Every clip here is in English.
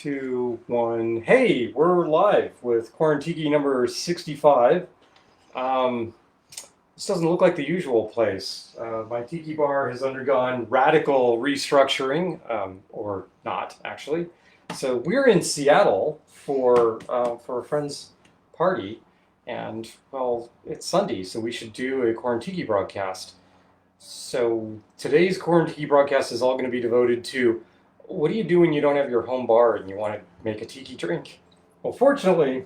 2, 1. Hey, we're live with Quarantiki number 65. This doesn't look like the usual place. My tiki bar has undergone radical restructuring, or not actually. So we're in Seattle for a friend's party, and well, it's Sunday, so we should do a Quarantiki broadcast. So today's Quarantiki broadcast is all going to be devoted to what do you do when you don't have your home bar and you want to make a tiki drink? Well, fortunately,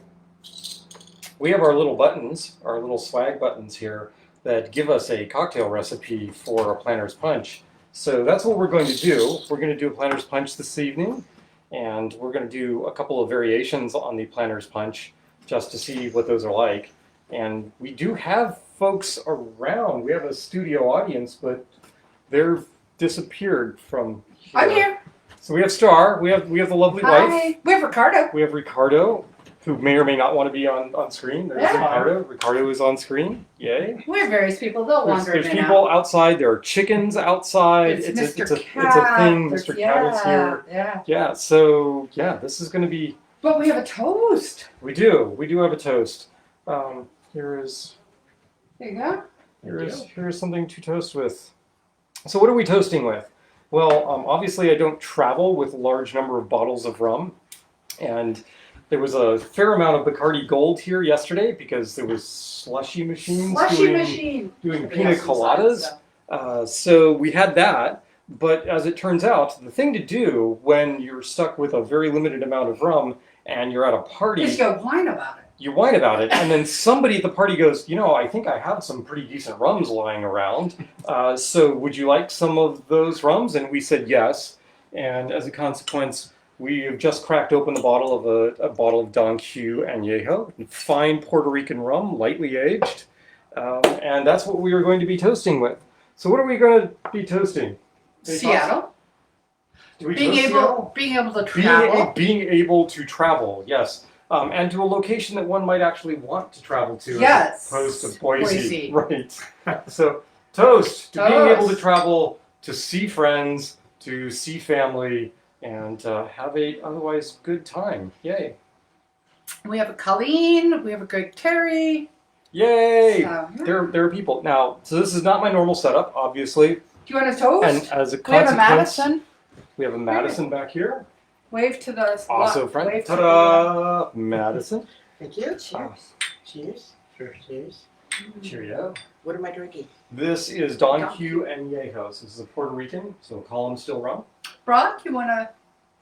we have our little buttons, our little swag buttons here that give us a cocktail recipe for a planter's punch. So that's what we're going to do. We're going to do a planter's punch this evening, and we're going to do a couple of variations on the planter's punch just to see what those are like. And we do have folks around. We have a studio audience, but they're disappeared from here. I'm here. So we have Star, we have the lovely Hi. wife. We have Ricardo. We have Ricardo, who may or may not want to be on screen. There's Yeah. Ricardo. Ricardo is on screen. Yay. We have various people. They'll wander There's in and people out. outside. There are chickens outside. It's It's Mr. a Cat. thing. Mr. Cat is here. Yeah. Yeah. So yeah, this is going to be. But we have a toast. We do have a toast. Here is There you go. here is something to toast with. So what are we toasting with? Well, obviously I don't travel with a large number of bottles of rum, and there was a fair amount of Bacardi Gold here yesterday because there was slushy machines doing pina coladas. So we had that, but as it turns out, the thing to do when you're stuck with a very limited amount of rum and you're at a party, Just go whine about it. you whine about it, and then somebody at the party goes, you know, I think I have some pretty decent rums lying around. So would you like some of those rums? And we said yes. And as a consequence, we have just cracked open the bottle of a bottle of Don Q Añejo, fine Puerto Rican rum, lightly aged, and that's what we are going to be toasting with. So what are we going to be toasting? Seattle. Do we Being toast Seattle? able to travel. Being able to travel, yes. And to a location that one might actually want to travel to, Yes. as opposed to Boise. Boise. Right. So, toast to being Toast. able to travel, to see friends, to see family, and have a otherwise good time. Yay. We have a Colleen. We have a Greg Terry. Yay! So, There are people. Now, so this is not my normal setup, obviously. do you want a toast? And as a We have a consequence, Madison. we have a Madison back here. Wave to the Also, friend. wave to the- Ta-da! Madison. Thank you. Cheers. Oh. Cheers. Cheers. Cheerio. What am I drinking? This is Don Q Añejo. This is a Puerto Rican, so call him still rum. Brock, you want a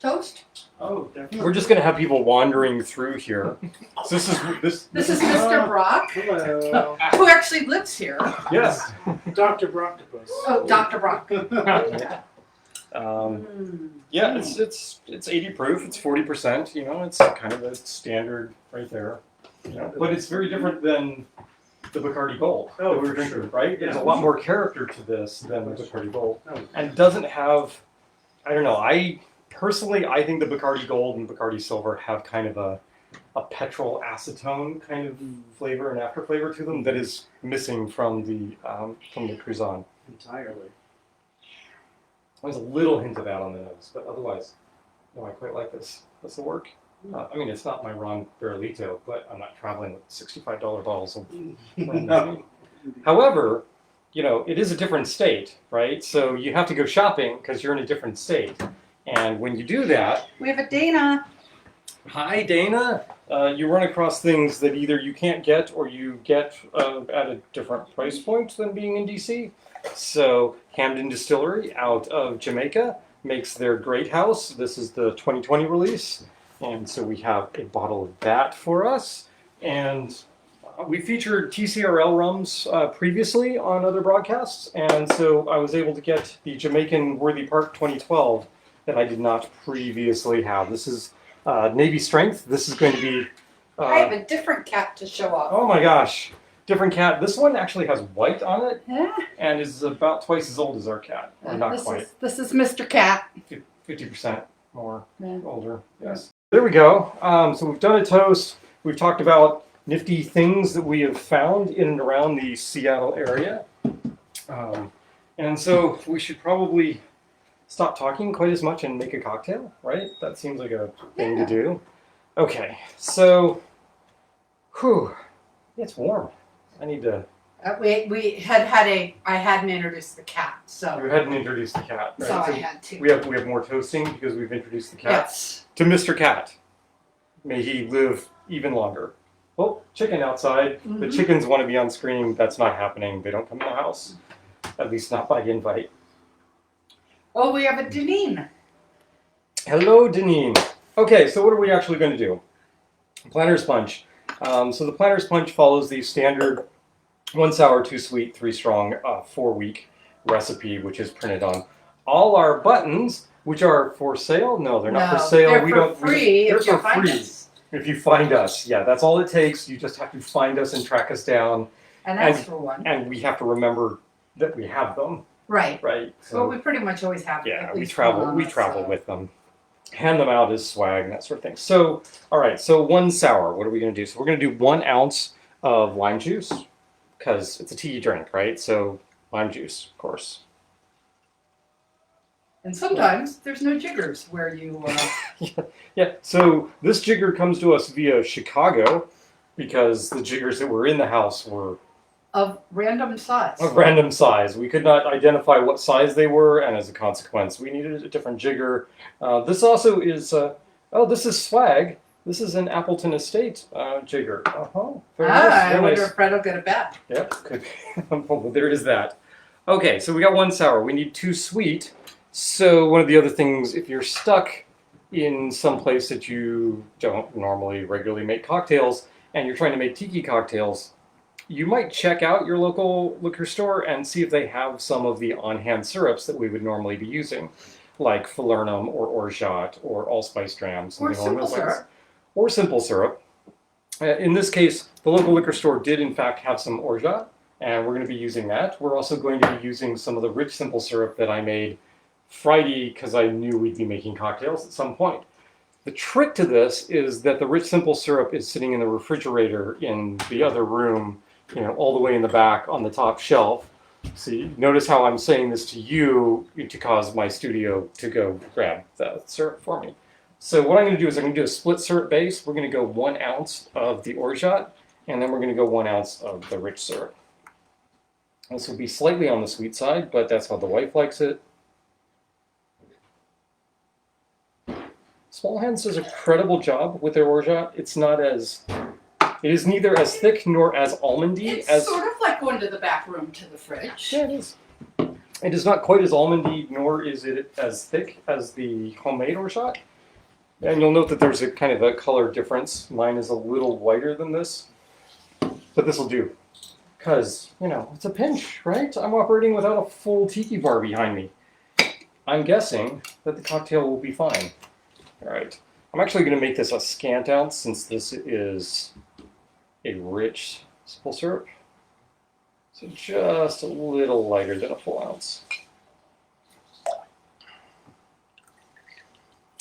toast? Oh, definitely. We're just gonna have people wandering through here. So this is Mr. Brock, Hello. who actually lives here. yes. Dr. Broctopus. Oh, Dr. Brock. Yeah, it's 80 proof. It's 40%. You know, it's kind of a standard right there. You know, but it's very different than the Bacardi Gold that we were drinking, right? There's a lot more character to this than the Bacardi Gold, and it doesn't have. I don't know. I think the Bacardi Gold and Bacardi Silver have kind of a petrol acetone kind of flavor and after flavor to them that is missing from the Cruzan. Entirely. There's a little hint of that on the nose, but otherwise, no, I quite like this. This will work. I mean, it's not my Ron Barrilito, but I'm not traveling with $65 bottles of rum. No. However, you know, it is a different state, right? So you have to go shopping because you're in a different state. And when you do that, We have a Dana. hi, Dana. You run across things that either you can't get or you get at a different price point than being in DC. So Hamden Distillery out of Jamaica makes their Great House. This is the 2020 release. And so we have a bottle of that for us. And we featured TCRL rums previously on other broadcasts. And so I was able to get the Jamaican Worthy Park 2012 that I did not previously have. This is Navy Strength. This is going to be... I have a different cat to show off. oh my gosh. Different cat. This one actually has white on it Yeah. and is about twice as old as our cat. Or not quite. This is Mr. Cat. 50% more Yeah. older. Yes. There we go. So we've done a toast. We've talked about nifty things that we have found in and around the Seattle area. And so we should probably stop talking quite as much and make a cocktail, right? That seems like a thing Yeah. to do. Okay, so, whew, it's warm. I need to. I hadn't introduced the cat, You so hadn't introduced the cat, right? so I had to. we have more toasting because we've introduced the cat Yes. to Mr. Cat. May he live even longer. Oh, chicken outside. The Mhm. chickens want to be on screen. That's not happening. They don't come in the house. At least not by invite. Oh, we have a Deneen. Hello, Deneen. Okay, so what are we actually going to do? Planter's Punch. So the Planter's Punch follows the standard 1 sour, 2 sweet, 3 strong, 4-week recipe, which is printed on all our buttons, which are for sale. No, they're not for sale. They're we for don't. free They're if you for find free. us. If you find us, yeah, that's all it takes. You just have to find us and track us down, And ask for one. and we have to remember that we have them, Right. right? So Well, we pretty much always have. yeah, at we least travel. one on We us, travel so. with them. Hand them out as swag and that sort of thing. So, all right. So 1 sour. What are we going to do? So we're going to do 1 ounce of lime juice because it's a tea drink, right? So lime juice, of course. And sometimes there's no jiggers where you. Yeah. So this jigger comes to us via Chicago because the jiggers that were in the house were Of random size. of random size. We could not identify what size they were, and as a consequence, we needed a different jigger. This also is. Oh, this is swag. This is an Appleton Estate jigger. Very nice. I Very wonder nice. if Fred will get a bet. Yep, could be. Well, there is that. Okay, so we got 1 sour. We need 2 sweet. So one of the other things, if you're stuck in some place that you don't normally regularly make cocktails, and you're trying to make tiki cocktails, you might check out your local liquor store and see if they have some of the on-hand syrups that we would normally be using, like falernum or orgeat or allspice dram. Or something along simple those lines. syrup. Or simple syrup. In this case, the local liquor store did in fact have some orgeat, and we're going to be using that. We're also going to be using some of the rich simple syrup that I made Friday because I knew we'd be making cocktails at some point. The trick to this is that the rich simple syrup is sitting in the refrigerator in the other room, all the way in the back on the top shelf. See, notice how I'm saying this to you to cause my studio to go grab the syrup for me. So what I'm going to do is I'm going to do a split syrup base. We're going to go 1 ounce of the orgeat, and then we're going to go 1 ounce of the rich syrup. This will be slightly on the sweet side, but that's how the wife likes it. Small Hands does a credible job with their orgeat. It is neither as thick nor as almondy It's as. sort of like going to the back room to the fridge. Yeah, it is. It is not quite as almondy, nor is it as thick as the homemade orgeat. And you'll note that there's a kind of a color difference. Mine is a little whiter than this, but this will do. Because, it's a pinch, right? I'm operating without a full tiki bar behind me. I'm guessing that the cocktail will be fine. All right. I'm actually going to make this a scant ounce since this is a rich simple syrup. So just a little lighter than a full ounce.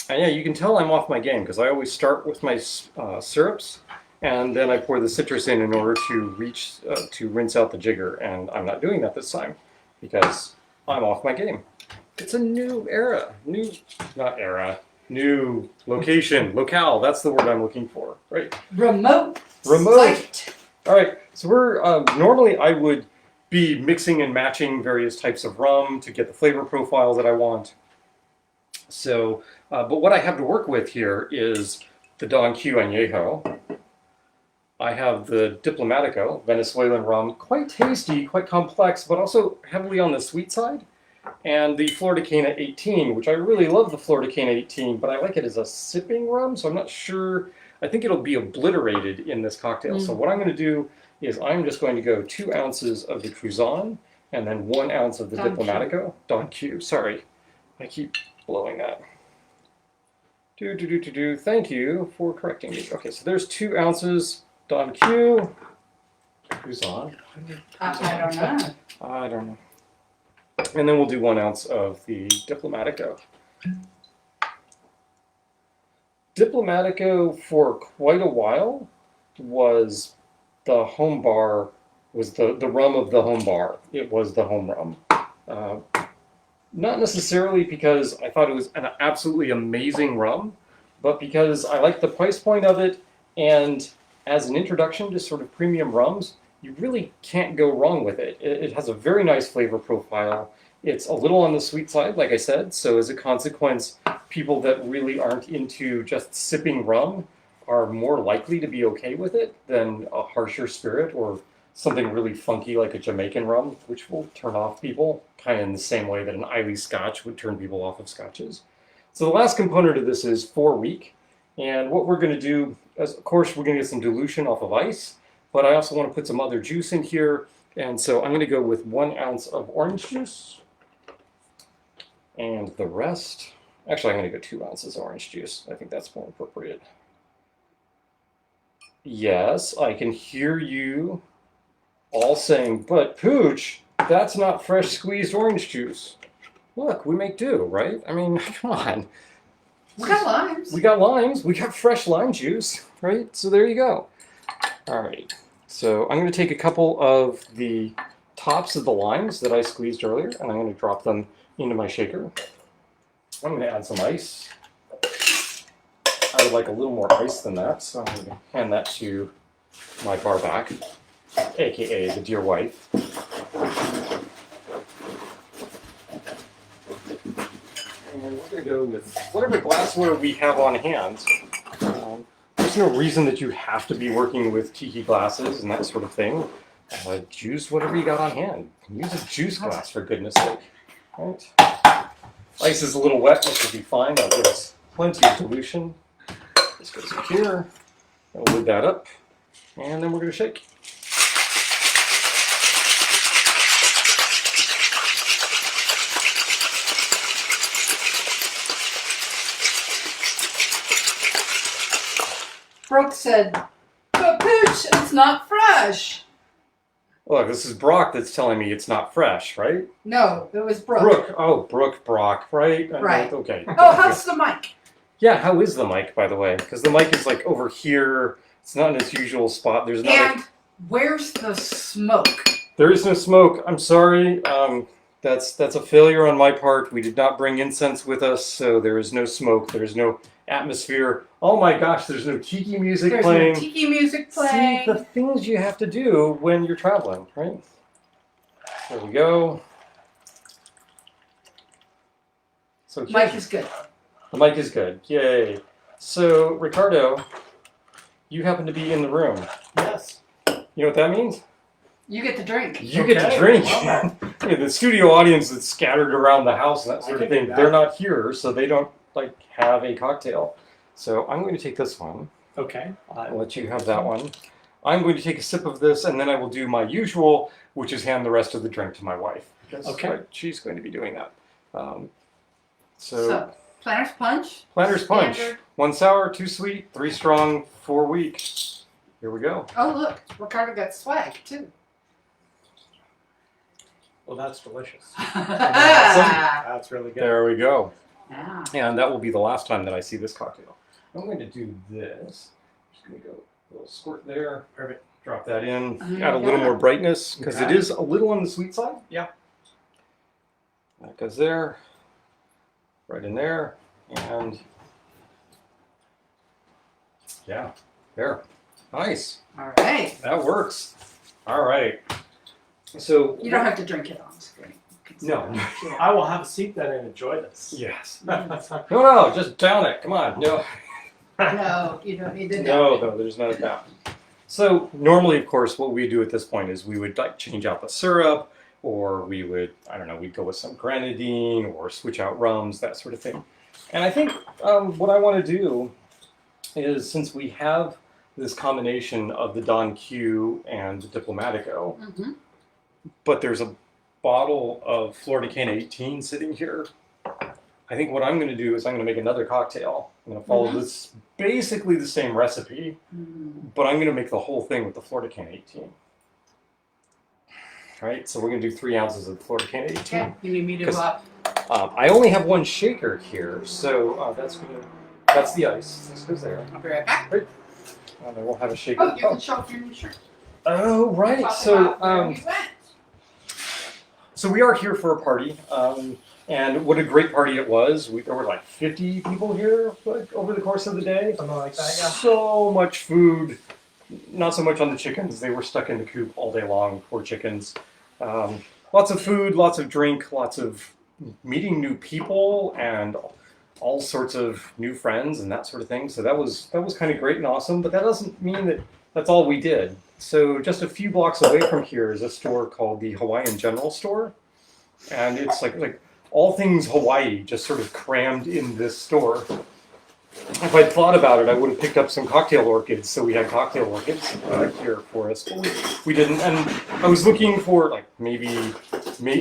And yeah, you can tell I'm off my game because I always start with my syrups and then I pour the citrus in order to rinse out the jigger. And I'm not doing that this time because I'm off my game. It's a new era. New location. Locale, that's the word I'm looking for, right? Remote. Site. All right, so we're, normally I would be mixing and matching various types of rum to get the flavor profile that I want. So, but what I have to work with here is the Don Q Añejo. I have the Diplomatico, Venezuelan rum, quite tasty, quite complex, but also heavily on the sweet side. And the Florida Cana 18, which I really love the Florida Cana 18, but I like it as a sipping rum, so I'm not sure. I think it'll be obliterated in this cocktail. So what I'm going to do is I'm just going to go 2 ounces of the Cruzan and then 1 ounce of the Diplomatico. Don Q, sorry. I keep blowing that. Thank you for correcting me. Okay, so there's 2 ounces Don Q. Cruzan. I don't know. I don't know. And then we'll do 1 ounce of the Diplomatico. Diplomatico for quite a while was the home bar, was the rum of the home bar. It was the home rum. Not necessarily because I thought it was an absolutely amazing rum, but because I like the price point of it, and as an introduction to sort of premium rums, you really can't go wrong with it. It has a very nice flavor profile. It's a little on the sweet side, like I said, so as a consequence, people that really aren't into just sipping rum are more likely to be okay with it than a harsher spirit or something really funky like a Jamaican rum, which will turn off people, kind of in the same way that an Islay Scotch would turn people off of Scotches. So the last component of this is 4 week, and what we're going to do is, of course, we're going to get some dilution off of ice, but I also want to put some other juice in here, and so I'm going to go with 1 ounce of orange juice, and the rest, actually I'm going to go 2 ounces of orange juice. I think that's more appropriate. Yes, I can hear you all saying, but Pooch, that's not fresh squeezed orange juice. Look, we make do, right? I mean, come on. We got limes. We got limes. We got fresh lime juice, right? So there you go. All right. So I'm going to take a couple of the tops of the limes that I squeezed earlier, and I'm going to drop them into my shaker. I'm going to add some ice. I would like a little more ice than that, so I'm going to hand that to my bar back, aka the dear wife. And we're going to go with whatever glassware we have on hand. There's no reason that you have to be working with tiki glasses and that sort of thing. Juice whatever you got on hand. Use a juice glass, for goodness sake. Right? Ice is a little wet, which will be fine. That'll give us plenty of dilution. This goes in here. I'll lid that up, and then we're going to shake. Brooke said, but Pooch, it's not fresh. Look, this is Brock that's telling me it's not fresh, right? No, it was Brooke. Brooke. Oh, Brooke, Brock, right? Right. Okay. Oh, how's the mic? Yeah, how is the mic, by the way? Because the mic is like over here. It's not in its usual spot. There's not. And where's the smoke? There is no smoke. I'm sorry. That's a failure on my part. We did not bring incense with us, so there is no smoke. There is no atmosphere. Oh my gosh, there's no tiki music There's playing. no tiki music playing. See, the things you have to do when you're traveling, right? There we go. So Mic is good. the mic is good. Yay. So, Ricardo, you happen to be in the room. Yes. You know what that means? You get to drink. You get to Okay, drink. well. Yeah, the studio audience that's scattered around the house and that sort I of can thing, do that. they're not here, so they don't like have a cocktail. So I'm going to take this one. Okay. I'll let you have that one. I'm going to take a sip of this, and then I will do my usual, which is hand the rest of the drink to my wife. Because Okay. she's going to be doing that. So, Planner's Punch. Planner's Punch. Standard. 1 sour, 2 sweet, 3 strong, 4 weak. Here we go. Oh, look. Ricardo got swag, too. Well, that's delicious. Yeah. That's really good. There we go. And that will be the last time that I see this cocktail. I'm going to do this. Just going to go a little squirt there. Perfect. Drop that in. Oh, Add a little yeah. more brightness because it Okay. is a little on the sweet side. Yeah. That goes there. Right in there. And yeah, there. Nice. All right. That works. All right. So You don't have to drink it on screen. You can No. sit I will have a seat then and enjoy this. Yes. No, just down it. Come on. No. there. No, you don't need to No, know. no, there's no doubt. So normally, of course, what we do at this point is we would like change out the syrup, or we would, I don't know, we'd go with some grenadine, or switch out rums, that sort of thing. And I think what I want to do is, since we have this combination of the Don Q and the Diplomatico, Mm-hmm. but there's a bottle of Florida Can 18 sitting here. I think what I'm going to do is I'm going to make another cocktail. I'm going to follow this basically the same recipe, but I'm going to make the whole thing with the Florida Can 18. All right, so we're going to do 3 ounces of Florida Can 18. Okay, you need me to 'Cause- up. I only have 1 shaker here, so that's the ice. This goes there. I'll be right back. And then we'll have a shaker. Oh, you can show off your new shirt. Oh, right. Talk So about where we went. So we are here for a party, and what a great party it was. There were like 50 people here like, over the course of the day. Something like that, yeah. So much food. Not so much on the chickens. They were stuck in the coop all day long, poor chickens. Lots of food, lots of drink, lots of meeting new people, and all sorts of new friends and that sort of thing. So that was kind of great and awesome. But that doesn't mean that that's all we did. So just a few blocks away from here is a store called the Hawaiian General Store, and it's like all things Hawaii just sort of crammed in this store. If I'd thought about it, I would have picked up some cocktail orchids, so we had cocktail orchids here for us. But we didn't, and I was looking for like maybe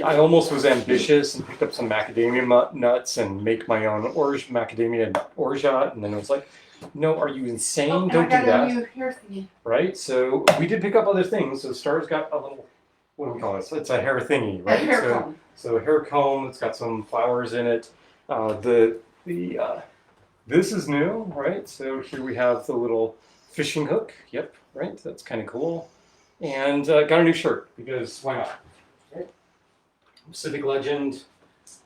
I almost was ambitious and picked up some macadamia nuts and make my own macadamia orgeat, and then it was like, no, are you insane? Oh, Don't do I got that. a new hair thingy. Right? So we did pick up other things. So Star's got a little, what do we call it? It's a hair thingy, right? A hair comb. So a hair comb. It's got some flowers in it. This is new, right? So here we have the little fishing hook. Yep, right. That's kind of cool. And got a new shirt because why not? Right? Pacific Legend.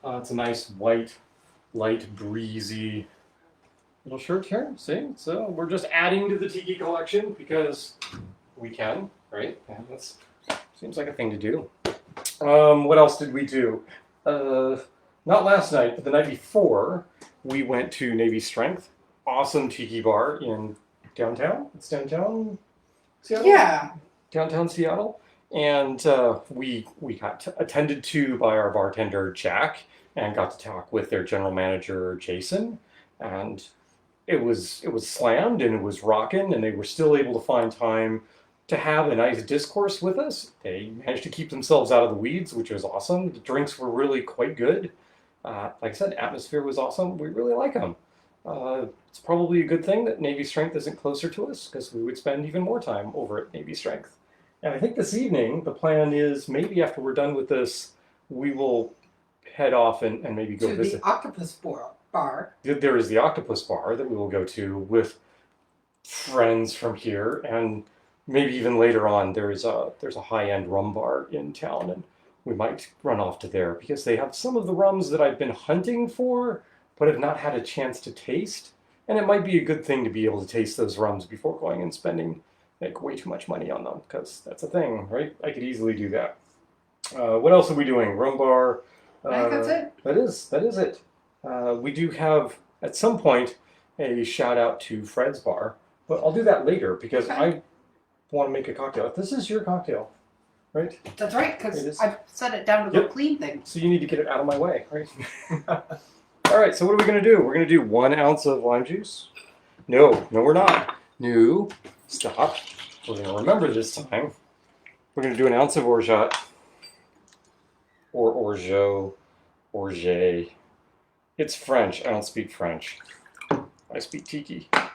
It's a nice white, light, breezy little shirt here. See? So we're just adding to the tiki collection because we can, right? And that seems like a thing to do. What else did we do? Not last night, but the night before, we went to Navy Strength. Awesome tiki bar in downtown. It's downtown Seattle? Yeah. Downtown Seattle. And we got attended to by our bartender, Jack, and got to talk with their general manager, Jason. And it was slammed and it was rocking, and they were still able to find time to have a nice discourse with us. They managed to keep themselves out of the weeds, which was awesome. The drinks were really quite good. Like I said, atmosphere was awesome. We really like them. It's probably a good thing that Navy Strength isn't closer to us because we would spend even more time over at Navy Strength. And I think this evening, the plan is maybe after we're done with this, we will head off and maybe go To visit. the octopus bar. There is the Octopus Bar that we will go to with friends from here, and maybe even later on there's a high-end rum bar in town, and we might run off to there because they have some of the rums that I've been hunting for but have not had a chance to taste, and it might be a good thing to be able to taste those rums before going and spending like way too much money on them, because that's a thing, right? I could easily do that. What else are we doing? Rum bar. I think that's it. That is it. We do have, at some point, a shout out to Fred's Bar, but I'll do that later because Okay. I want to make a cocktail. This is your cocktail, right? That's right, It because is. I've set it down to go Yep. clean things. So you need to get it out of my way, right? All right, so what are we going to do? We're going to do 1 ounce of lime juice. No, we're not. No, stop. We're going to remember this time. We're going to do 1 ounce of orgeat, or orgeat. It's French. I don't speak French. I speak tiki. All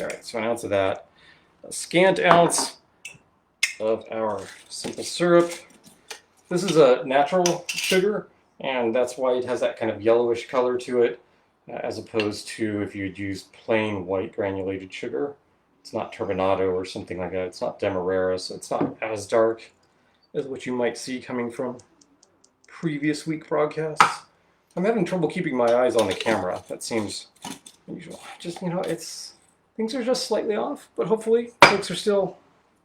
right, so 1 ounce of that. A scant ounce of our simple syrup. This is a natural sugar, and that's why it has that kind of yellowish color to it, as opposed to if you'd used plain white granulated sugar. It's not turbinado or something like that. It's not demerara, so it's not as dark as what you might see coming from previous week broadcasts. I'm having trouble keeping my eyes on the camera. That seems unusual. Just, things are just slightly off, but hopefully folks are still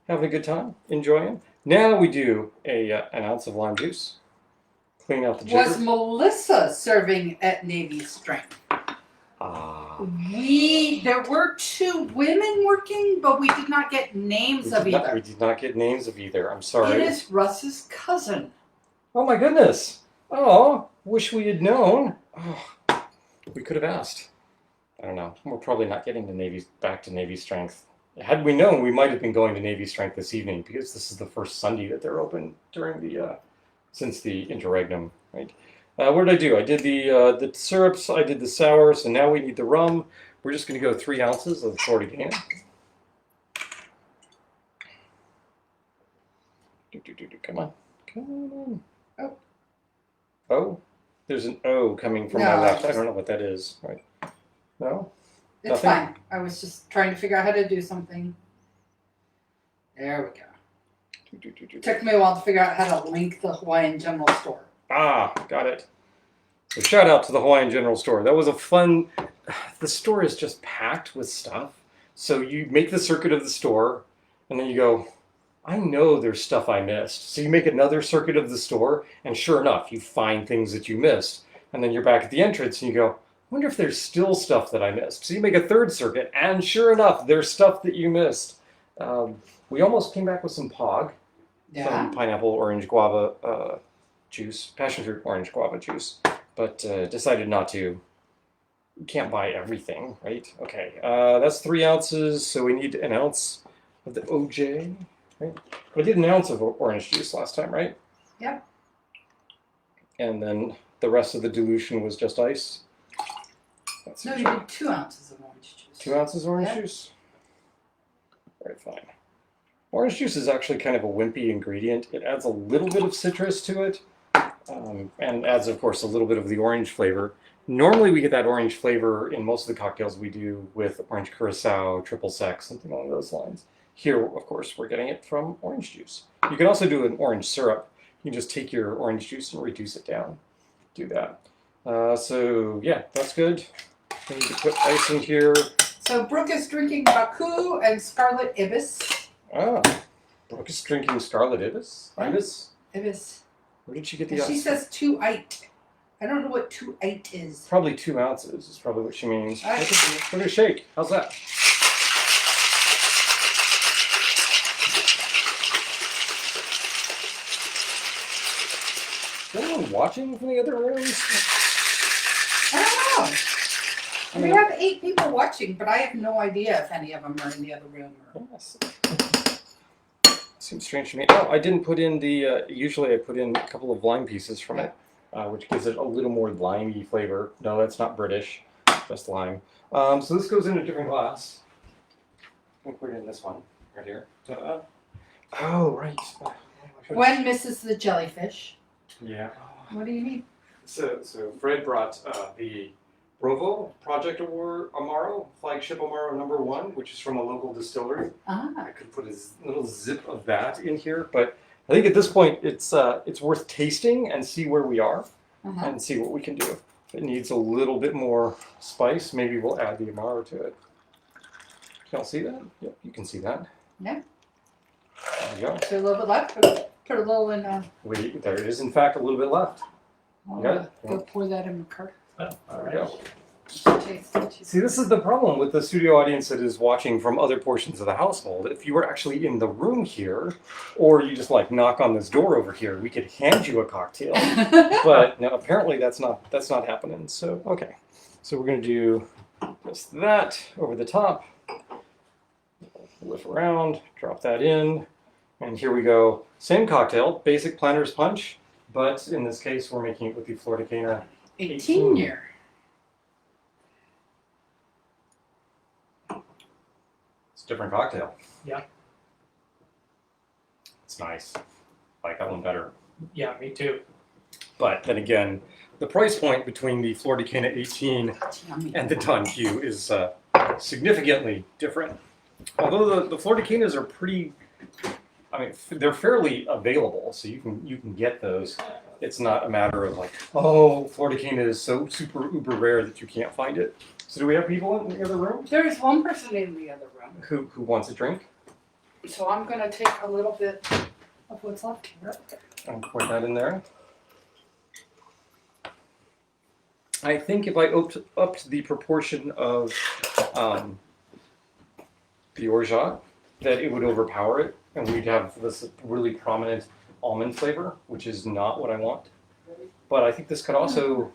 having a good time, enjoying. Now we do an ounce of lime juice. Clean out the jiggers. Was Melissa serving at Navy Strength? There were 2 women working, but we did not get names of either. We did not get names of either. I'm sorry. It is Russ's cousin. Oh my goodness. Oh, wish we had known. Oh, we could have asked. I don't know. We're probably not getting back to Navy Strength. Had we known, we might have been going to Navy Strength this evening because this is the first Sunday that they're open during since the interregnum, right? What did I do? I did the syrups, I did the sour, so now we need the rum. We're just going to go 3 ounces of Quarantiki. Come on. Oh, there's an O coming from my No, left. I don't know what that is. Right? No? It's Nothing? fine. I was just trying to figure out how to do something. There we go. Took me a while to figure out how to link the Hawaiian General Store. Ah, got it. So shout out to the Hawaiian General Store. That was a fun. The store is just packed with stuff. So you make the circuit of the store, and then you go, I know there's stuff I missed. So you make another circuit of the store, and sure enough, you find things that you missed. And then you're back at the entrance, and you go, I wonder if there's still stuff that I missed. So you make a third circuit, and sure enough, there's stuff that you missed. We almost came back with some POG, some pineapple, orange, guava juice, passion fruit, orange, guava juice, but decided not to. You can't buy everything, right? Okay, that's 3 ounces, so we need an ounce of the OJ, right? We did an ounce of orange juice last time, right? Yep. And then the rest of the dilution was just ice. No, you did 2 ounces of orange juice. 2 ounces of orange juice? All right, fine. Orange juice is actually kind of a wimpy ingredient. It adds a little bit of citrus to it, and adds, of course, a little bit of the orange flavor. Normally, we get that orange flavor in most of the cocktails we do with orange curacao, triple sec, something along those lines. Here, of course, we're getting it from orange juice. You can also do an orange syrup. You can just take your orange juice and reduce it down. Do that. So, yeah, that's good. We need to put ice in here. So Brooke is drinking Baku and Scarlet Ibis. Ah, Brooke is drinking Scarlet Ibis? Ibis? Ibis. Where did she get the And ice? she says 2-8. I don't know what 2-8 is. Probably 2 ounces is probably what she means. All right. Look at a shake. How's that? Is anyone watching from the other rooms? I don't know. We have 8 people watching, but I have no idea if any of them are in the other room. Yes. Seems strange to me. Oh, I didn't put in the, usually I put in a couple of lime pieces from it, which gives it a little more limey flavor. No, that's not British, just lime. So this goes in a different glass. I'm going to put it in this one, right here. Oh, right. Gwen misses the jellyfish. Yeah. What do you need? So Fred brought the BROVO Project Award Amaro, flagship Amaro #1, which is from a local distillery. Ah. I could put a little zip of that in here, but I think at this point it's worth tasting and see where we are and see what we can do. If it needs a little bit more spice, maybe we'll add the Amaro to it. Can y'all see that? Yep, you can see that. Yeah. There you go. Is there a little bit left? Put a little in. Wait, there is in fact a little bit left. Go pour that in the cart. Oh, all There you right. go. Taste. See, this is the problem with the studio audience that is watching from other portions of the household. If you were actually in the room here, or you just like knock on this door over here, we could hand you a cocktail. But no, apparently that's not happening. So okay, so we're gonna do just that over the top. Lift around, drop that in, and here we go. Same cocktail, basic Planter's Punch, but in this case we're making it with the Florida Cana 18 year. It's a different cocktail. Yeah. It's nice. I like that one better. Yeah, me too. But then again, the price point between the Florida Cana 18 Yummy. and the Don Q is significantly different. Although the Florida Canas are pretty, I mean, they're fairly available, so you can get those. It's not a matter of like, oh, Florida Cana is so super uber rare that you can't find it. So do we have people in the other room There is one person in the other room. who wants a drink? So I'm going to take a little bit of what's left here. And pour that in there. I think if I upped the proportion of the orgeat, that it would overpower it, and we'd have this really prominent almond flavor, which is not what I want. But I think this could also.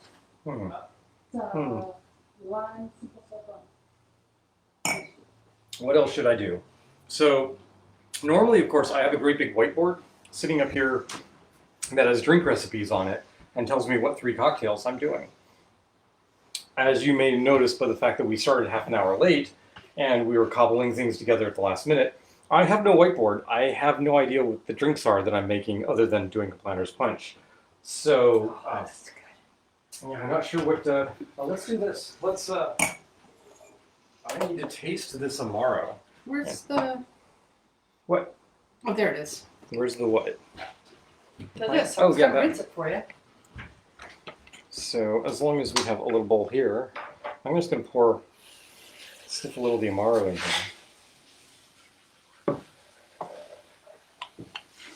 What else should I do? So normally, of course, I have a great big whiteboard sitting up here that has drink recipes on it and tells me what 3 cocktails I'm doing. As you may notice by the fact that we started half an hour late and we were cobbling things together at the last minute, I have no whiteboard. I have no idea what the drinks are that I'm making other than doing a Planter's Punch. So, That's good. yeah, I'm not sure what, well, let's do this. Let's, I need to taste this Amaro. Where's the... What? Oh, there it is. Where's the what? So this, Oh, I was yeah, gonna that- rinse it for you. So as long as we have a little bowl here, I'm just going to stick a little of the Amaro in here.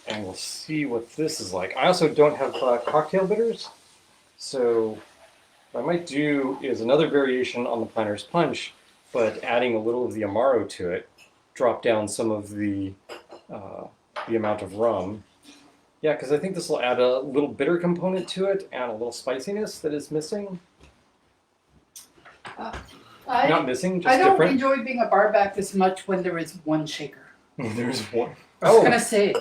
And we'll see what this is like. I also don't have cocktail bitters, so what I might do is another variation on the Planter's Punch, but adding a little of the Amaro to it, drop down some of the amount of rum. Yeah, because I think this will add a little bitter component to it and a little spiciness that is missing. Not missing, just I don't different. enjoy being a bar back as much when there is one shaker. There's one. I was Oh, gonna say,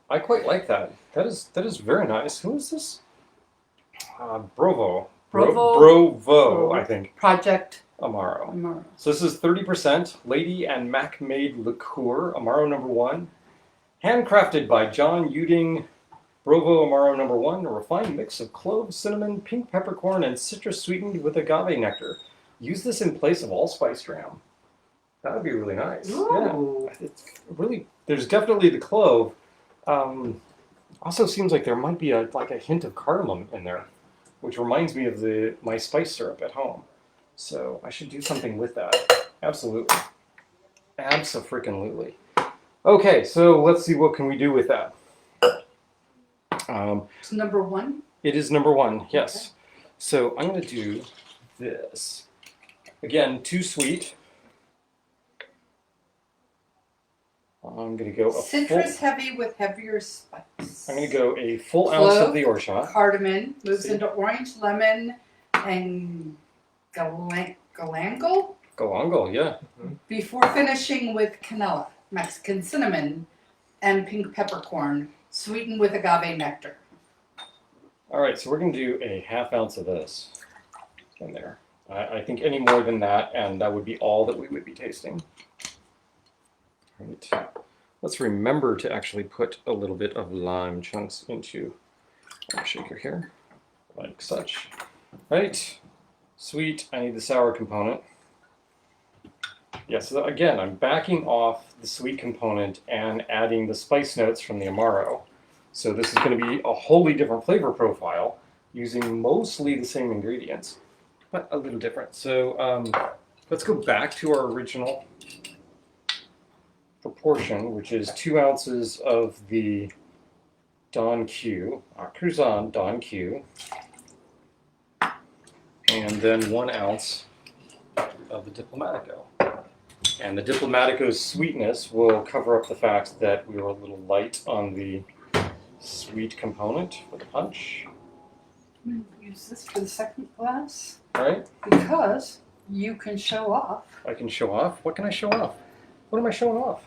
I quite like that. That is very nice. Who is this? BROVO. BROVO. BROVO, I think. Project Amaro. Amaro. So this is 30% Lady and Mac Made Liqueur, Amaro number 1. Handcrafted by John Ueding, BROVO Amaro number 1. A refined mix of cloves, cinnamon, pink peppercorn, and citrus sweetened with agave nectar. Use this in place of allspice dram. That would be really nice. Ooh. Yeah. It's really, there's definitely the clove. Also seems like there might be a hint of cardamom in there, which reminds me of my spice syrup at home. So I should do something with that. Absolutely. Abso-freaking-lutely. Okay, so let's see what can we do with that. It's number 1. It is number 1, yes. Okay. So I'm going to do this. Again, too sweet. I'm going to go Citrus heavy with heavier spice. I'm going to go a full ounce of the Orgeat. Cardamom moves See? into orange, lemon, and galangal Galangal, yeah. before finishing with canela, Mexican cinnamon, and pink peppercorn, sweetened with agave nectar. All right, so we're going to do a half ounce of this in there. I think any more than that, and that would be all that we would be tasting. Right. Let's remember to actually put a little bit of lime chunks into our shaker here, like such. Right. Sweet. I need the sour component. Yeah, so again, I'm backing off the sweet component and adding the spice notes from the Amaro. So this is going to be a wholly different flavor profile using mostly the same ingredients, but a little different. So let's go back to our original proportion, which is 2 ounces of the Don Q, Cruzan Don Q, and then 1 ounce of the Diplomatico. And the Diplomatico's sweetness will cover up the fact that we were a little light on the sweet component for the punch. I'm gonna use this for the second glass Right? because you can show off I can show off. What can I show off? What am I showing off?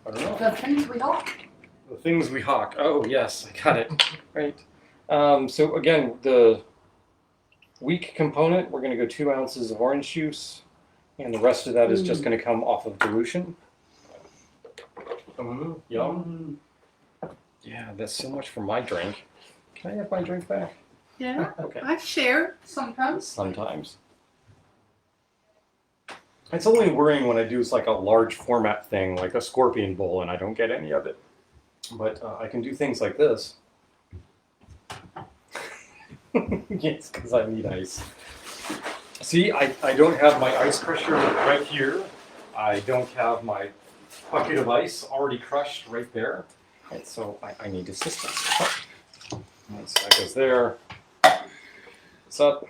I don't know. the things we got. The things we hawk. Oh, yes, I got it. Right. So again, the weak component, we're going to go 2 ounces of orange juice, and the rest of that is just going to come off of dilution. Yum. Yeah, that's so much for my drink. Can I have my drink back? Yeah, Okay. I share sometimes. Sometimes. It's only worrying when I do like a large format thing, like a scorpion bowl, and I don't get any of it. But I can do things like this. Yes, because I need ice. See, I don't have my ice crusher right here. I don't have my bucket of ice already crushed right there. And so I need assistance. Oh. And so that goes there. It's up.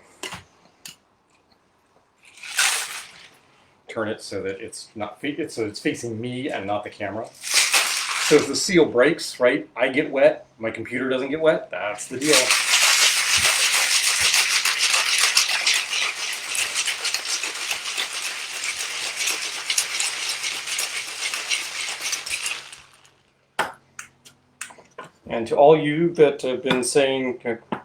Turn it so that it's not so it's facing me and not the camera. So if the seal breaks, right, I get wet, my computer doesn't get wet. That's the deal. And to all you that have been saying,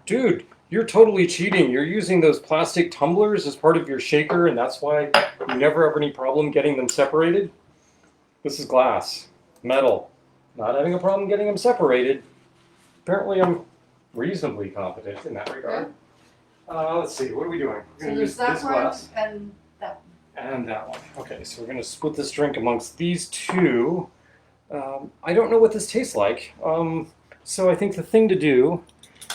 dude, you're totally cheating. You're using those plastic tumblers as part of your shaker, and that's why you never have any problem getting them separated. This is glass, metal. Not having a problem getting them separated. Apparently, I'm reasonably competent in that regard. Let's see, what are we doing? We're So going to there's use that this one glass and that one. and that one. Okay, so we're going to split this drink amongst these two. I don't know what this tastes like. So I think the thing to do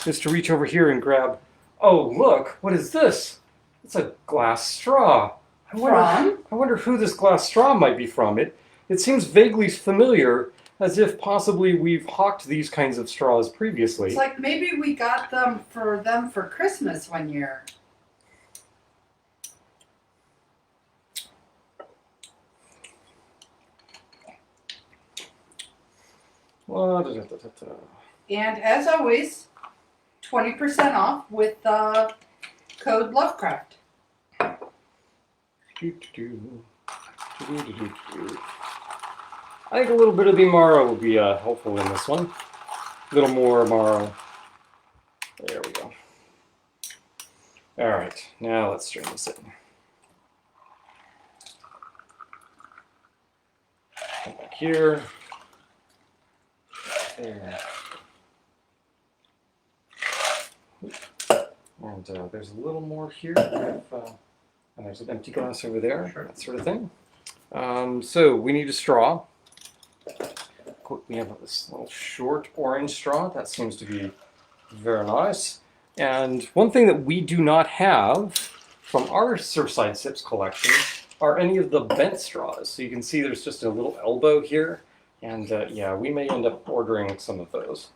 is to reach over here and grab. Oh, look! What is this? It's a glass straw. I wonder who this glass straw might be from. It seems vaguely familiar, as if possibly we've hawked these kinds of straws previously. It's like maybe we got them for Christmas one year. And as always, 20% off with code Lovecraft. I think a little bit of the Amaro will be helpful in this one. A little more Amaro. There we go. All right, now let's strain this in. Come back here. There. And there's a little more here. And there's an empty glass over there, that sort of thing. So we need a straw. We have this little short orange straw. That seems to be very nice. And one thing that we do not have from our Surfside Sips collection are any of the bent straws. So you can see there's just a little elbow here. And yeah, we may end up ordering some of those.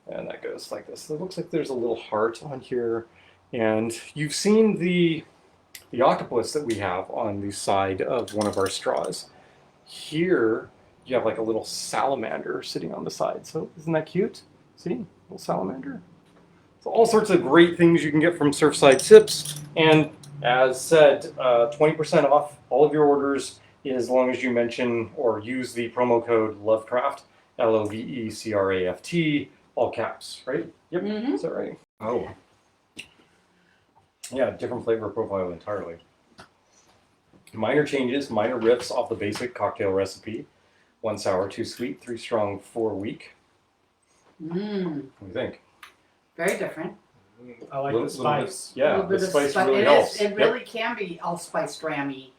And that goes like this. It looks like there's a little heart on here. And you've seen the octopus that we have on the side of one of our straws. Here, you have like a little salamander sitting on the side. So isn't that cute? See, little salamander. So all sorts of great things you can get from Surfside Sips. And as said, 20% off all of your orders as long as you mention or use the promo code Lovecraft, LOVECRAFT, all caps, right? Yep, Is that right? Oh. Yeah, different flavor profile entirely. Minor changes, minor riffs off the basic cocktail recipe. 1 sour, 2 sweet, 3 strong, 4 weak. What do you think? Very different. I like the spice. Yeah, the spice really helps. It really can be allspice drammy.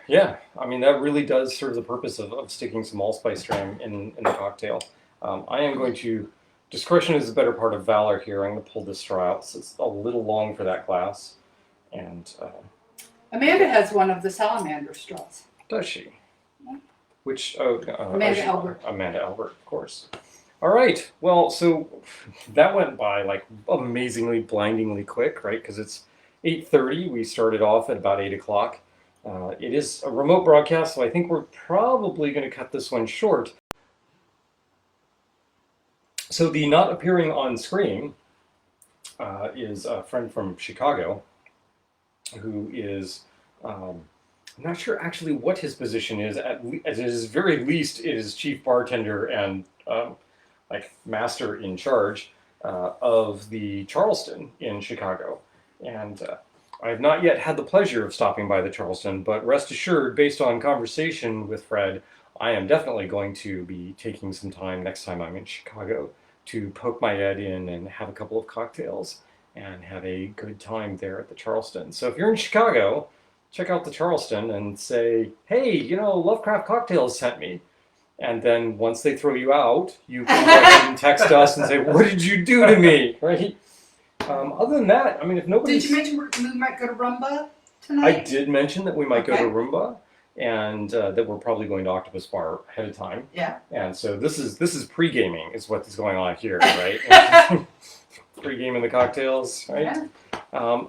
Yeah, I mean, that really does serve the purpose of sticking some allspice dram in the cocktail. I am going to, discretion is the better part of valor here. I'm going to pull this straw out, so it's a little long for that glass. And Amanda has one of the salamander straws. does she? Yeah. Which, Amanda Albert. Amanda Albert, of course. All right, well, so that went by like amazingly, blindingly quick, right? Because it's 8:30. We started off at about 8 o'clock. It is a remote broadcast, so I think we're probably going to cut this one short. So the not appearing on screen is a friend from Chicago who is, I'm not sure actually what his position is. At his very least, it is chief bartender and like master in charge of the Charleston in Chicago. And I have not yet had the pleasure of stopping by the Charleston, but rest assured, based on conversation with Fred, I am definitely going to be taking some time next time I'm in Chicago to poke my head in and have a couple of cocktails and have a good time there at the Charleston. So if you're in Chicago, check out the Charleston and say, hey, you know, Lovecraft Cocktails sent me. And then once they throw you out, you can go ahead and text us and say, what did you do to me, right? Other than that, I mean, if nobody... Did you mention we might go to Rumba I tonight? did mention that we might go Okay. to Roomba, and that we're probably going to Octopus Bar ahead of time. Yeah. And so this is pre-gaming is what is going on here, right? Pre-gaming the cocktails, right? Yeah.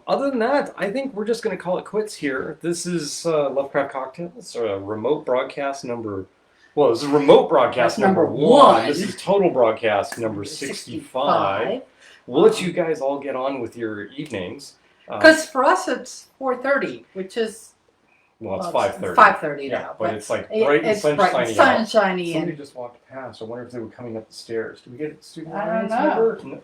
Other than that, I think we're just going to call it quits here. This is Lovecraft Cocktails, a remote broadcast number... Well, this is remote broadcast That's number number 1. one. This is total broadcast number 65. We'll let you guys all get on with your evenings. Because for us it's 4:30, which is Well, it's 5:30. 5:30 Yeah, now. but it's like bright and it's sunshiny bright, out. sunshiny, Somebody and just walked past. I wonder if they were coming up the stairs. Do we get a student I don't audience know. member? No.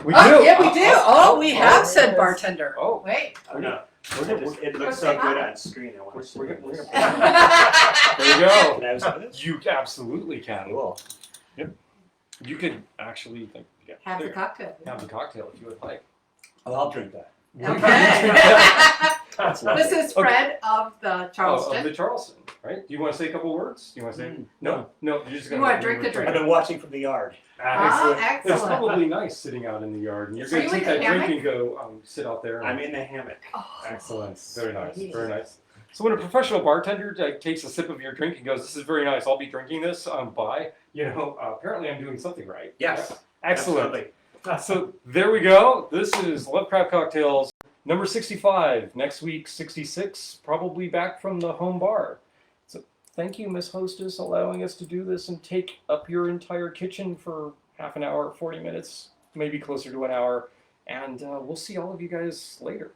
We oh, do. yeah, we do. Oh, we have oh, said yes. bartender. Oh. Wait. Oh, no. It looks say so good hi. on screen. I want to see We're this. gonna- There you go. Can I have some of this? You absolutely can. Cool. Yep. You could actually Have the cocktail. have the cocktail if you would like. Oh, I'll drink that. Okay. That's lovely. This is Fred of the Charleston. Oh, of the Charleston. right? Do you want to say a couple words? Do you want to say no? No, you're just You gonna. wanna drink the I've drink. been watching from the yard. Excellent. excellent. It's probably nice sitting out in the yard, and you're So going to you take in the that drink hammock? and go sit out there. I'm in the hammock. Oh, Excellent. Very nice. sweet. Very nice. So when a professional bartender takes a sip of your drink and goes, "This is very nice. I'll be drinking this." Bye. Apparently I'm doing something right. Yes. Yeah? Excellent. Absolutely. So there we go. This is Lovecraft Cocktails number 65. Next week 66. Probably back from the home bar. So thank you, Miss Hostess, allowing us to do this and take up your entire kitchen for half an hour, 40 minutes, maybe closer to an hour. And we'll see all of you guys later.